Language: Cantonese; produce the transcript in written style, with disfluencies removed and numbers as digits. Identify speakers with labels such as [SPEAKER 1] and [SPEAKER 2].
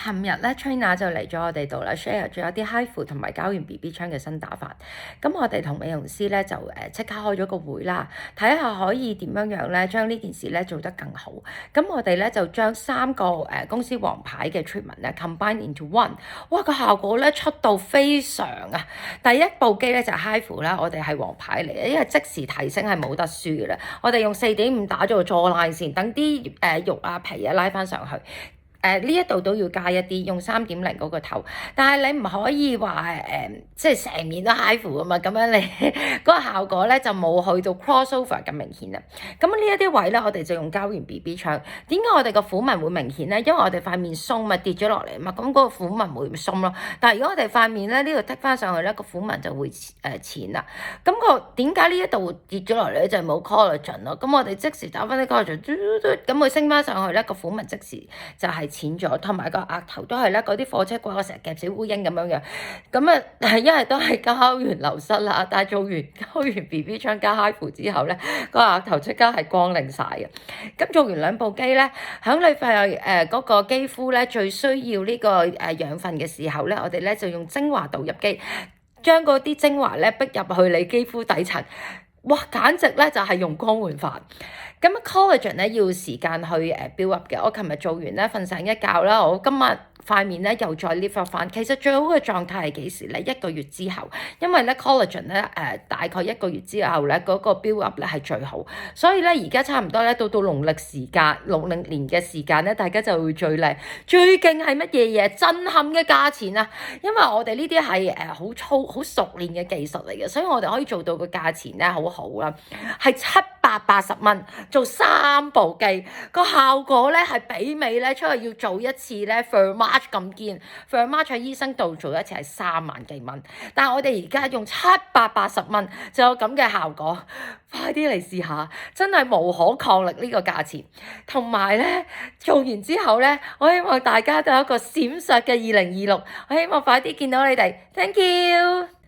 [SPEAKER 1] 琴日咧 trainer 就嚟咗我哋度啦 ，share 咗一啲 HIFU 同埋膠原 BB 槍嘅新打法。咁我哋同美容師咧就即刻開咗個會啦，睇下可以點樣咧將呢件事咧做得更好。咁我哋咧就將3個公司王牌嘅 treatment 咧 combine into one， 哇個效果咧出到非常啊！第一部機咧就係 HIFU 啦，我哋係王牌嚟嘅，因為即時提升係冇得輸嘅啦。我哋用4.5打咗個 jawline線，等啲肉啊皮啊拉翻上去。呢一度都要加一啲，用3.0嗰個頭，但係你唔可以話即係成面都 HIFU 啊嘛，咁樣你嗰個效果咧就冇去到 crossover 咁明顯啦。咁呢一啲位咧，我哋就用膠原 BB 槍。點解我哋個虎紋會明顯咧？因為我哋塊面鬆嘛，跌咗落嚟嘛，咁嗰個虎紋會鬆咯。但係如果我哋塊面咧呢度剔翻上去咧，個虎紋就會淺啦。咁個點解呢一度跌咗落嚟咧？就係冇 collagen 咯。咁我哋即時打翻啲 collagen，咁佢升翻上去咧，個虎紋即時就係淺咗，同埋個額頭都係咧，嗰啲火車軌我成日夾小烏蠅咁樣樣，咁啊因為都係膠原流失啦，但係做完膠原 BB 槍加 HIFU 之後咧，個額頭即刻係光靈晒嘅。咁做完2部機咧，響你塊嗰個肌膚咧最需要呢個養分嘅時候咧，我哋咧就用精華導入機，將嗰啲精華咧逼入去你肌膚底層。哇！簡直咧就係用光換髮。咁 collagen 咧要時間去build up 嘅。我琴日做完咧瞓醒一覺啦，我今日塊面咧又再 lift up 翻。其實最好嘅狀態係幾時咧？1個月之後，因為咧 collagen 咧大概1個月之後咧嗰個 build up 咧係最好。所以咧而家差唔多咧到農曆年嘅時間咧，大家就會最靚。最勁係乜嘢嘢？震撼嘅價錢啊！因為我哋呢啲係好粗好熟練嘅技術嚟嘅，所以我哋可以做到個價錢咧好啦，係780蚊做3部機，個效果咧係媲美咧出去要做一次咧 Thermage 咁堅 Thermage 喺醫生度做一次係3萬幾蚊，但係我哋而家用780蚊就有咁嘅效果，快啲嚟試下，真係無可抗力呢個價錢。同埋咧做完之後咧，我希望大家都有一個閃爍嘅2026，我希望快啲見到你哋 ，thank you。